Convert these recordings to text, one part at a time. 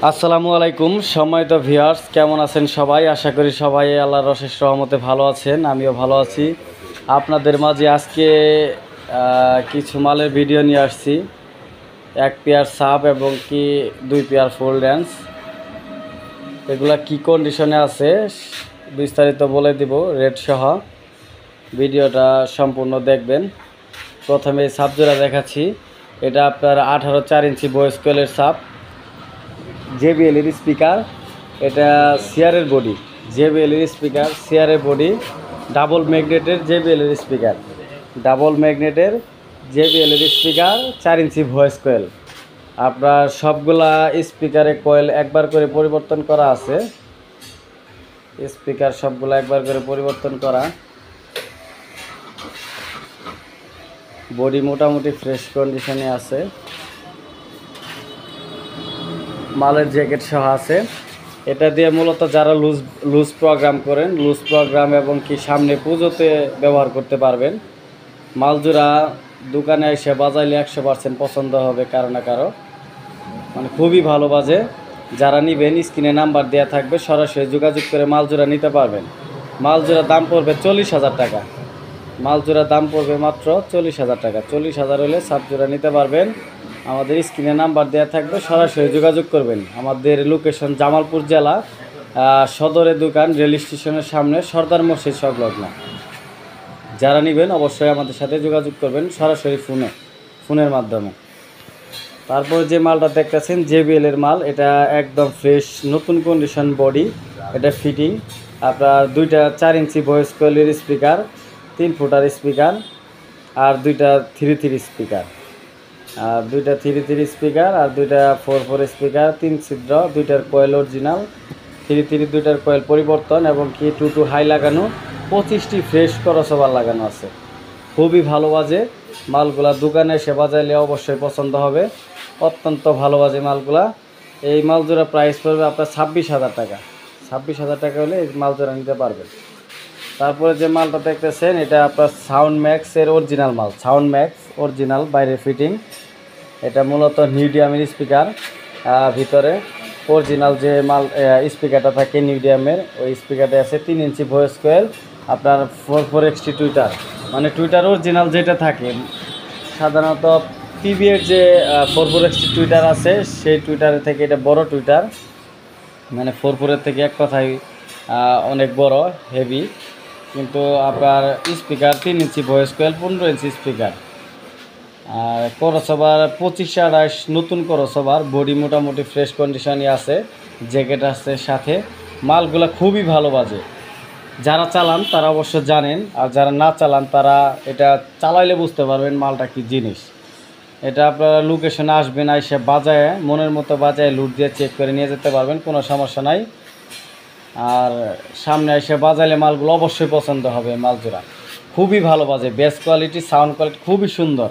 আসসালামু আলাইকুম সম্মানিত ভিউয়ার্স, কেমন আছেন সবাই? আশা করি সবাই আল্লাহর অশেষ রহমতে ভালো আছেন। আমিও ভালো আছি। আপনাদের মাঝে আজকে কিছু মালের ভিডিও নিয়ে আসছি। এক পেয়ার সাব এবং কি 2 পেয়ার ফুল ড্যান্স। এগুলা কি কন্ডিশনে আছে বিস্তারিত বলে দিব রেট সহ। ভিডিওটা সম্পূর্ণ দেখবেন। প্রথমে এই সাব জোড়া দেখাচ্ছি। এটা আপনার 18.4 ইঞ্চি ভয়েস কোয়েলের সাব, JBL এর স্পিকার, এটা সিআরের বডি, JBL এর স্পিকার, সিআরের বডি, ডাবল ম্যাগনেটের JBL এর স্পিকার, ডাবল ম্যাগনেটের JBL এর স্পিকার, 4 ইঞ্চি ভয়েস কোয়েল। আপনার সবগুলা স্পিকারে কোয়েল একবার করে পরিবর্তন করা আছে। স্পিকার সবগুলা একবার করে পরিবর্তন করা। বডি মোটামুটি ফ্রেশ কন্ডিশনে আছে। মালের জ্যাকেট সহ আছে। এটা দিয়ে মূলত যারা লুজ প্রোগ্রাম করেন, লুজ প্রোগ্রাম এবং কি সামনে পুজোতে ব্যবহার করতে পারবেন। মালজোড়া দোকানে এসে বাজাইলে 100% পছন্দ হবে কারো না কারো, মানে খুবই ভালো বাজে। যারা নেবেন স্ক্রিনে নাম্বার দেওয়া থাকবে, সরাসরি যোগাযোগ করে মালজোড়া নিতে পারবেন। মালজোড়ার দাম পড়বে 40,000 টাকা। মালজোড়ার দাম পড়বে মাত্র 40,000 টাকা। 40,000 হলে সাবজোড়া নিতে পারবেন। আমাদের স্ক্রিনে নাম্বার দেওয়া থাকবে, সরাসরি যোগাযোগ করবেন। আমাদের লোকেশন জামালপুর জেলা, সদরের দোকান, রেল স্টেশনের সামনে, সর্দার মসজিদ সংলগ্ন। যারা নেবেন অবশ্যই আমাদের সাথে যোগাযোগ করবেন সরাসরি ফোনের মাধ্যমে। তারপরে যে মালটা দেখতেছেন JBL এর মাল, এটা একদম ফ্রেশ নতুন কন্ডিশন বডি। এটা ফিটিং আপনার 2টা 4 ইঞ্চি ভয়েস কোয়েলের স্পিকার, 3 ফুটার স্পিকার, আর 2টা 3 স্পিকার, আর 2টা 3 স্পিকার, আর 2টা 4 স্পিকার, 3 ছিদ্র, 2টার কোয়েল অরিজিনাল, 3 2টার কোয়েল পরিবর্তন এবং কি 2 হাই লাগানো, 25টি ফ্রেশ ক্রসওভার লাগানো আছে। খুবই ভালো বাজে মালগুলা। দোকানে এসে বাজাইলে অবশ্যই পছন্দ হবে। অত্যন্ত ভালো বাজে মালগুলা। এই মালজোড়া প্রাইস পড়বে আপনার 26,000 টাকা। 26,000 টাকা হলে এই মালজোড়া নিতে পারবেন। তারপরে যে মালটা দেখতেছেন এটা আপনার সাউন্ড ম্যাক্সের অরিজিনাল মাল। সাউন্ড ম্যাক্স অরিজিনাল, বাইরে ফিটিং। এটা মূলত মিডিয়ামের স্পিকার, ভিতরে অরিজিনাল যে মাল স্পিকারটা থাকে মিডিয়ামের, ওই স্পিকারটা আছে। 3 ইঞ্চি ভয়েস কোয়েল, আপনার 4XT টুইটার, মানে টুইটার অরিজিনাল যেটা থাকে। সাধারণত PB-এর যে 4XT টুইটার আছে, সেই টুইটারের থেকে এটা বড় টুইটার, মানে 4 থেকে এক কথায় অনেক বড়, হেভি। কিন্তু আপনার স্পিকার 3 ইঞ্চি ভয়েস কোয়েল, 15 ইঞ্চি স্পিকার, আর ক্রসওভার 25-28 নতুন ক্রসওভার। বডি মোটামুটি ফ্রেশ কন্ডিশনই আছে, জ্যাকেট আছে সাথে। মালগুলো খুবই ভালো বাজে। যারা চালান তারা অবশ্য জানেন, আর যারা না চালান তারা এটা চালাইলে বুঝতে পারবেন মালটা কি জিনিস। এটা আপনারা লোকেশনে আসবেন, এসে বাজায় মনের মতো বাজায় লুট দিয়ে চেক করে নিয়ে যেতে পারবেন, কোনো সমস্যা নাই। আর সামনে এসে বাজাইলে মালগুলো অবশ্যই পছন্দ হবে। মালজোড়া খুবই ভালো বাজে, বেস্ট কোয়ালিটি, সাউন্ড কোয়ালিটি খুবই সুন্দর,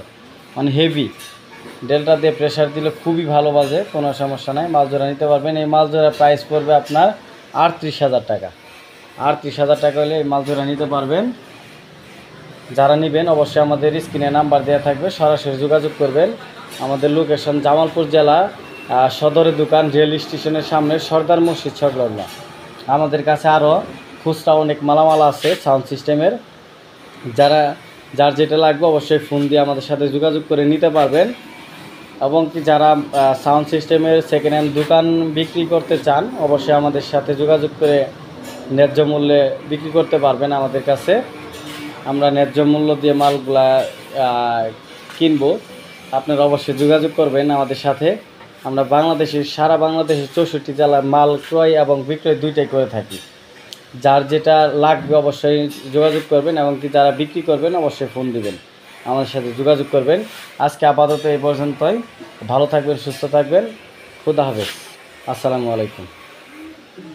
মানে হেভি। ডেল্টা দিয়ে প্রেশার দিলে খুবই ভালো বাজে, কোনো সমস্যা নাই। মালজোড়া নিতে পারবেন। এই মালজোড়ার প্রাইস পড়বে আপনার 38,000 টাকা। 38,000 টাকা হলে এই মালজোড়া নিতে পারবেন। যারা নেবেন অবশ্যই আমাদের স্ক্রিনে নাম্বার দেওয়া থাকবে, সরাসরি যোগাযোগ করবেন। আমাদের লোকেশন জামালপুর জেলা, সদরের দোকান, রেল স্টেশনের সামনে, সর্দার মসজিদ সংলগ্ন। আমাদের কাছে আরও খুচরা অনেক মালামাল আছে সাউন্ড সিস্টেমের। যার যেটা লাগবে অবশ্যই ফোন দিয়ে আমাদের সাথে যোগাযোগ করে নিতে পারবেন। এবং কি যারা সাউন্ড সিস্টেমের সেকেন্ড হ্যান্ড দোকান বিক্রি করতে চান অবশ্যই আমাদের সাথে যোগাযোগ করে ন্যায্য মূল্যে বিক্রি করতে পারবেন আমাদের কাছে। আমরা ন্যায্য মূল্য দিয়ে মালগুলা কিনবো। আপনারা অবশ্যই যোগাযোগ করবেন আমাদের সাথে। আমরা সারা বাংলাদেশের 64 জেলার মাল ক্রয় এবং বিক্রয় দুইটাই করে থাকি। যার যেটা লাগবে অবশ্যই যোগাযোগ করবেন, এবং কি যারা বিক্রি করবেন অবশ্যই ফোন দিবেন, আমাদের সাথে যোগাযোগ করবেন। আজকে আপাতত এই পর্যন্তই। ভালো থাকবেন, সুস্থ থাকবেন। খুদা হাফেজ। আসসালামু আলাইকুম।